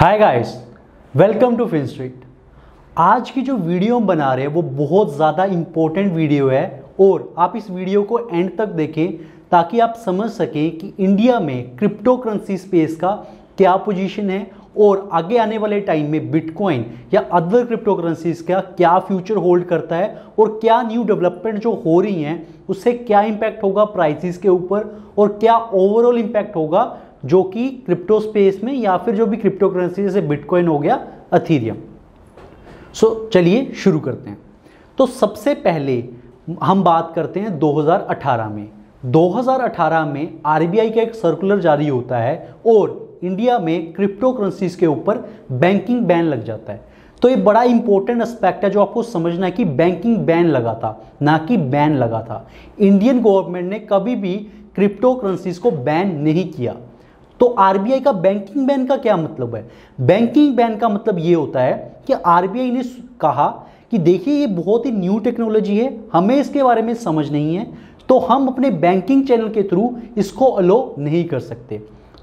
Hi guys, welcome to fin street. आज की जो वीडियो हम बना रहे हैं वो बहुत ज़्यादा इम्पोर्टेंट वीडियो है और आप इस वीडियो को एंड तक देखें ताकि आप समझ सकें कि इंडिया में क्रिप्टो करेंसी स्पेस का क्या पोजीशन है और आगे आने वाले टाइम में बिटकॉइन या अदर क्रिप्टो करेंसीज का क्या फ्यूचर होल्ड करता है और क्या न्यू डेवलपमेंट जो हो रही हैं उससे क्या इम्पैक्ट होगा प्राइसेस के ऊपर और क्या ओवरऑल इम्पैक्ट होगा जो कि क्रिप्टो स्पेस में या फिर जो भी क्रिप्टो करेंसी जैसे बिटकॉइन हो गया, अथीरियम। चलिए शुरू करते हैं। तो सबसे पहले हम बात करते हैं 2018 में। 2018 में आरबीआई का एक सर्कुलर जारी होता है और इंडिया में क्रिप्टो करेंसीज के ऊपर बैंकिंग बैन लग जाता है। तो ये बड़ा इंपॉर्टेंट एस्पेक्ट है जो आपको समझना है कि बैंकिंग बैन लगा था, ना कि बैन लगा था। इंडियन गवर्नमेंट ने कभी भी क्रिप्टो करेंसीज को बैन नहीं किया। तो आरबीआई का बैंकिंग बैन का क्या मतलब है? बैंकिंग बैन का मतलब ये होता है कि आरबीआई ने कहा कि देखिए ये बहुत ही न्यू टेक्नोलॉजी है, हमें इसके बारे में समझ नहीं है, तो हम अपने बैंकिंग चैनल के थ्रू इसको अलो नहीं कर सकते।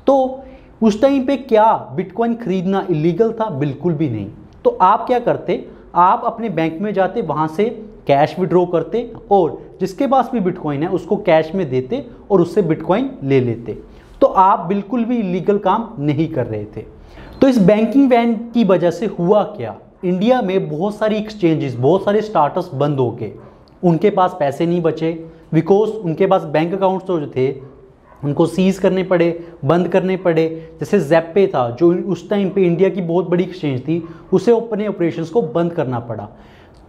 तो उस टाइम पे क्या बिटकॉइन खरीदना इलीगल था? बिल्कुल भी नहीं। तो आप क्या करते, आप अपने बैंक में जाते, वहां से कैश विड्रॉ करते और जिसके पास भी बिटकॉइन है उसको कैश में देते और उससे बिटकॉइन ले लेते। तो आप बिल्कुल भी इलीगल काम नहीं कर रहे थे। तो इस बैंकिंग बैन की वजह से हुआ क्या, इंडिया में बहुत सारी एक्सचेंजेस, बहुत सारे स्टार्टअप्स बंद हो गए। उनके पास पैसे नहीं बचे बिकॉज उनके पास बैंक अकाउंट्स जो थे उनको सीज करने पड़े, बंद करने पड़े। जैसे ज़ेप्पे था जो उस टाइम पे इंडिया की बहुत बड़ी एक्सचेंज थी, उसे अपने ऑपरेशंस को बंद करना पड़ा।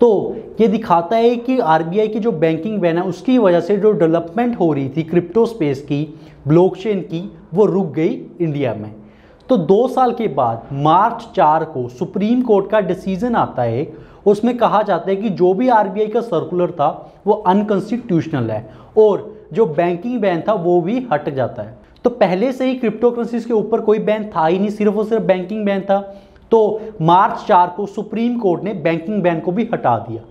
तो ये दिखाता है कि आरबीआई की जो बैंकिंग बैन है उसकी वजह से जो डेवलपमेंट हो रही थी क्रिप्टो स्पेस की, ब्लॉकचेन की, वो रुक गई इंडिया में। तो 2 साल के बाद मार्च 4 को सुप्रीम कोर्ट का डिसीजन आता है, उसमें कहा जाता है कि जो भी आरबीआई का सर्कुलर था वो अनकॉन्स्टिट्यूशनल है और जो बैंकिंग बैन था वो भी हट जाता है। तो पहले से ही क्रिप्टो करेंसीज के ऊपर कोई बैन था ही नहीं, सिर्फ और सिर्फ बैंकिंग बैन था। तो मार्च 4 को सुप्रीम कोर्ट ने बैंकिंग बैन को भी हटा दिया।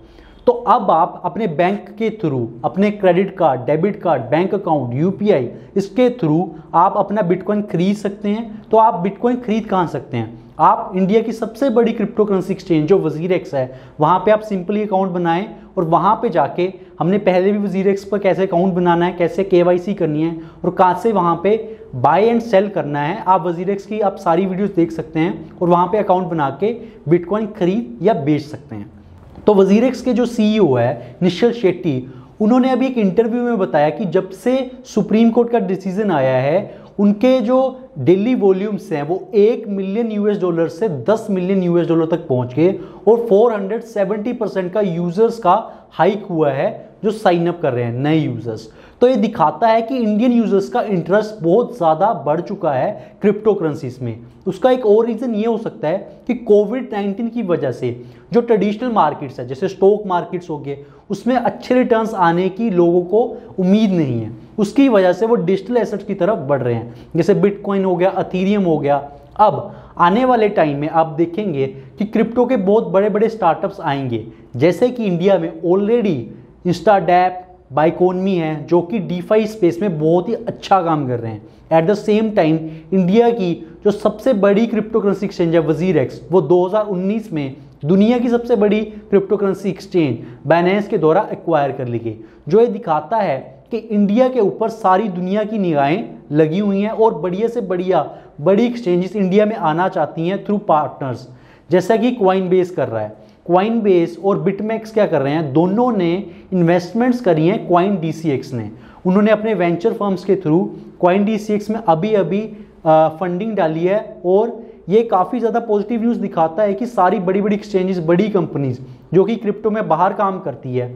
तो अब आप अपने बैंक के थ्रू, अपने credit card, debit card, bank account, UPI, इसके थ्रू आप अपना बिटकॉइन खरीद सकते हैं। तो आप बिटकॉइन खरीद कहाँ सकते हैं? आप इंडिया की सबसे बड़ी क्रिप्टो करेंसी एक्सचेंज जो वजीरेक्स है, वहाँ पे आप सिंपली अकाउंट बनाएं और वहाँ पे जाके, हमने पहले भी वजीरेक्स पर कैसे अकाउंट बनाना है, कैसे केवाईसी करनी है और कहाँ से वहाँ पे बाय एंड सेल करना है, आप वजीरेक्स की आप सारी वीडियोस देख सकते हैं और वहाँ पे अकाउंट बना के बिटकॉइन खरीद या बेच सकते हैं। तो वजीरेक्स के जो सीईओ है निश्चल शेट्टी, उन्होंने अभी एक इंटरव्यू में बताया कि जब से सुप्रीम कोर्ट का डिसीजन आया है उनके जो डेली वॉल्यूम्स हैं वो 1 मिलियन यूएस डॉलर से 10 मिलियन यूएस डॉलर तक पहुंच गए और 470% का यूजर्स का हाइक हुआ है जो साइन अप कर रहे हैं नए यूजर्स। तो ये दिखाता है कि इंडियन यूजर्स का इंटरेस्ट बहुत ज़्यादा बढ़ चुका है क्रिप्टो करेंसीज में। उसका एक और रीज़न ये हो सकता है कि कोविड-19 की वजह से जो ट्रेडिशनल मार्केट्स है जैसे स्टॉक मार्केट्स हो गए, उसमें अच्छे रिटर्न्स आने की लोगों को उम्मीद नहीं है, उसकी वजह से वो डिजिटल एसेट्स की तरफ बढ़ रहे हैं। जैसे बिटकॉइन हो गया, अथीरियम हो गया। अब आने वाले टाइम में आप देखेंगे कि क्रिप्टो के बहुत बड़े बड़े स्टार्टअप्स आएंगे, जैसे कि इंडिया में ऑलरेडी इंस्टाडैप, बाइकोनमी है जो कि डीफाई स्पेस में बहुत ही अच्छा काम कर रहे हैं। At the same time India की जो सबसे बड़ी क्रिप्टो करेंसी एक्सचेंज है वजीरेक्स, वो 2019 में दुनिया की सबसे बड़ी क्रिप्टो करेंसी एक्सचेंज बाइनेंस के द्वारा एक्वायर कर ली गई, जो ये दिखाता है कि इंडिया के ऊपर सारी दुनिया की निगाहें लगी हुई हैं और बढ़िया से बढ़िया बड़ी एक्सचेंजेस इंडिया में आना चाहती हैं थ्रू पार्टनर्स, जैसा कि कॉइनबेस कर रहा है। कॉइनबेस और बिटमैक्स क्या कर रहे हैं, दोनों ने इन्वेस्टमेंट्स करी हैं कॉइन डीसीएक्स ने। उन्होंने अपने वेंचर फर्म्स के थ्रू कॉइन डीसीएक्स में अभी फंडिंग डाली है और ये काफ़ी ज़्यादा पॉजिटिव न्यूज़ दिखाता है कि सारी बड़ी बड़ी एक्सचेंजेस, बड़ी कंपनीज जो कि क्रिप्टो में बाहर काम करती है,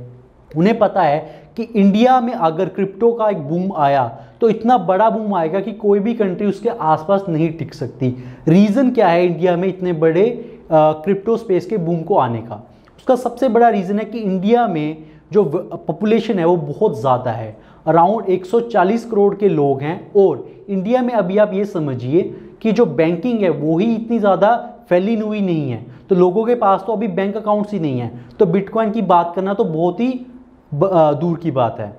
उन्हें पता है कि इंडिया में अगर क्रिप्टो का एक बूम आया तो इतना बड़ा बूम आएगा कि कोई भी कंट्री उसके आसपास नहीं टिक सकती। रीज़न क्या है इंडिया में इतने बड़े क्रिप्टो स्पेस के बूम को आने का? उसका सबसे बड़ा रीज़न है कि इंडिया में जो पॉपुलेशन है वो बहुत ज़्यादा है, अराउंड 140 करोड़ के लोग हैं और इंडिया में अभी आप ये समझिए कि जो बैंकिंग है वो ही इतनी ज़्यादा फैली हुई नहीं है, तो लोगों के पास तो अभी बैंक अकाउंट्स ही नहीं है, तो बिटकॉइन की बात करना तो बहुत ही दूर की बात है।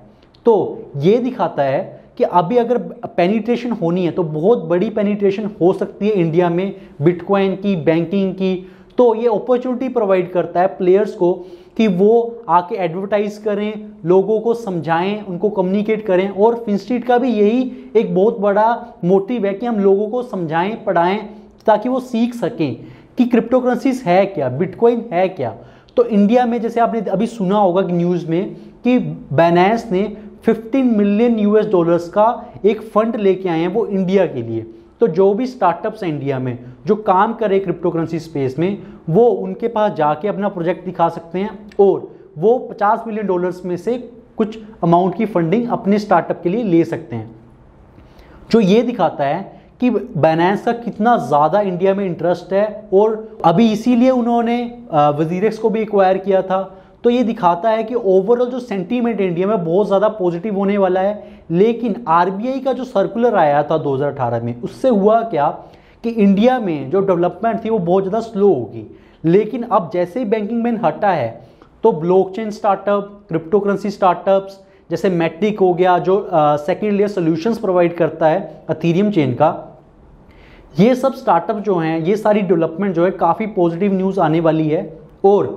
तो ये दिखाता है कि अभी अगर पेनिट्रेशन होनी है तो बहुत बड़ी पेनिट्रेशन हो सकती है इंडिया में बिटकॉइन की, बैंकिंग की। तो ये अपॉर्चुनिटी प्रोवाइड करता है प्लेयर्स को कि वो आके एडवर्टाइज करें, लोगों को समझाएं, उनको कम्युनिकेट करें। और फिनस्ट्रीट का भी यही एक बहुत बड़ा मोटिव है कि हम लोगों को समझाएं, पढ़ाएं, ताकि वो सीख सकें कि क्रिप्टो करेंसीज है क्या, बिटकॉइन है क्या। तो इंडिया में जैसे आपने अभी सुना होगा कि न्यूज़ में कि बाइनेंस ने 15 मिलियन यूएस डॉलर्स का एक फंड लेके आए हैं वो इंडिया के लिए। तो जो भी स्टार्टअप्स हैं इंडिया में जो काम करे क्रिप्टो करेंसी स्पेस में, वो उनके पास जाके अपना प्रोजेक्ट दिखा सकते हैं और वो 50 मिलियन डॉलर्स में से कुछ अमाउंट की फंडिंग अपने स्टार्टअप के लिए ले सकते हैं। जो ये दिखाता है कि बाइनेंस का कितना ज़्यादा इंडिया में इंटरेस्ट है। और अभी इसीलिए उन्होंने वजीरेक्स को भी एक्वायर किया था। तो ये दिखाता है कि ओवरऑल जो सेंटीमेंट इंडिया में बहुत ज़्यादा पॉजिटिव होने वाला है। लेकिन आरबीआई का जो सर्कुलर आया था 2018 में, उससे हुआ क्या कि इंडिया में जो डेवलपमेंट थी वो बहुत ज़्यादा स्लो होगी। लेकिन अब जैसे ही बैंकिंग बैन हटा है तो blockchain startup, crypto currency startups जैसे मैट्रिक हो गया जो सेकेंड लेयर सोल्यूशंस प्रोवाइड करता है अथीरियम चेन का, ये सब स्टार्टअप जो हैं, ये सारी डेवलपमेंट जो है काफ़ी पॉजिटिव न्यूज़ आने वाली है। और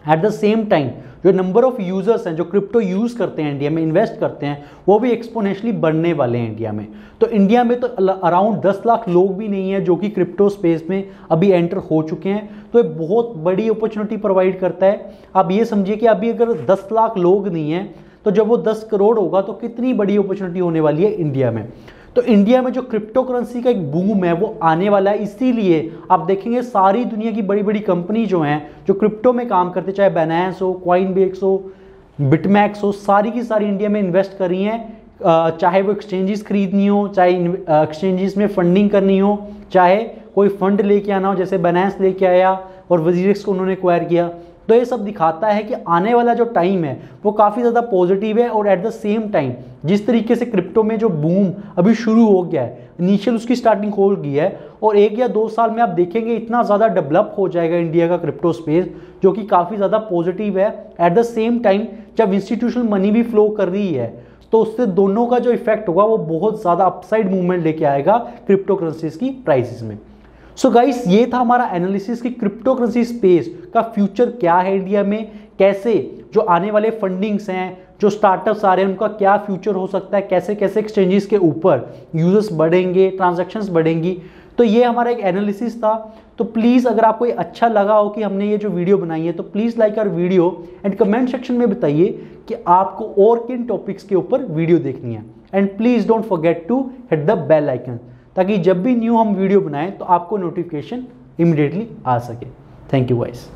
एट द सेम टाइम जो नंबर ऑफ यूजर्स हैं जो क्रिप्टो यूज़ करते हैं इंडिया में, इन्वेस्ट करते हैं, वो भी एक्सपोनेंशियली बढ़ने वाले हैं इंडिया में। तो इंडिया में तो अराउंड 10 लाख लोग भी नहीं है जो कि क्रिप्टो स्पेस में अभी एंटर हो चुके हैं। तो ये बहुत बड़ी अपॉर्चुनिटी प्रोवाइड करता है। आप ये समझिए कि अभी अगर 10 लाख लोग नहीं हैं तो जब वो 10 करोड़ होगा तो कितनी बड़ी अपॉर्चुनिटी होने वाली है इंडिया में। तो इंडिया में जो क्रिप्टो करेंसी का एक बूम है वो आने वाला है। इसीलिए आप देखेंगे सारी दुनिया की बड़ी बड़ी कंपनी जो हैं जो क्रिप्टो में काम करते, चाहे बाइनेंस हो, कॉइनबेस हो, बिटमैक्स हो, सारी की सारी इंडिया में इन्वेस्ट कर रही हैं। चाहे वो एक्सचेंजेस खरीदनी हो, चाहे एक्सचेंजेस में फंडिंग करनी हो, चाहे कोई फंड लेके आना हो, जैसे बाइनेंस लेके आया और वजीरेक्स को उन्होंने एक्वायर किया। तो ये सब दिखाता है कि आने वाला जो टाइम है वो काफ़ी ज़्यादा पॉजिटिव है। और एट द सेम टाइम जिस तरीके से क्रिप्टो में जो बूम अभी शुरू हो गया है, इनिशियल उसकी स्टार्टिंग हो गई है, और 1 या 2 साल में आप देखेंगे इतना ज़्यादा डेवलप हो जाएगा इंडिया का क्रिप्टो स्पेस, जो कि काफ़ी ज़्यादा पॉजिटिव है। एट द सेम टाइम जब इंस्टीट्यूशनल मनी भी फ्लो कर रही है तो उससे दोनों का जो इफेक्ट होगा वो बहुत ज़्यादा अपसाइड मूवमेंट लेके आएगा क्रिप्टो करेंसीज की प्राइसेस में। सो गाइस, ये था हमारा एनालिसिस कि क्रिप्टो करेंसी स्पेस का फ्यूचर क्या है इंडिया में, कैसे जो आने वाले फंडिंग्स हैं, जो स्टार्टअप्स आ रहे हैं, उनका क्या फ्यूचर हो सकता है, कैसे कैसे एक्सचेंजेस के ऊपर यूजर्स बढ़ेंगे, ट्रांजैक्शंस बढ़ेंगी। तो ये हमारा एक एनालिसिस था। तो प्लीज़ अगर आपको ये अच्छा लगा हो कि हमने ये जो वीडियो बनाई है तो please like our video and comment section में बताइए कि आपको और किन टॉपिक्स के ऊपर वीडियो देखनी है। And please don't forget to hit the bell icon, ताकि जब भी न्यू हम वीडियो बनाएं तो आपको नोटिफिकेशन इमीडिएटली आ सके। Thank you guys.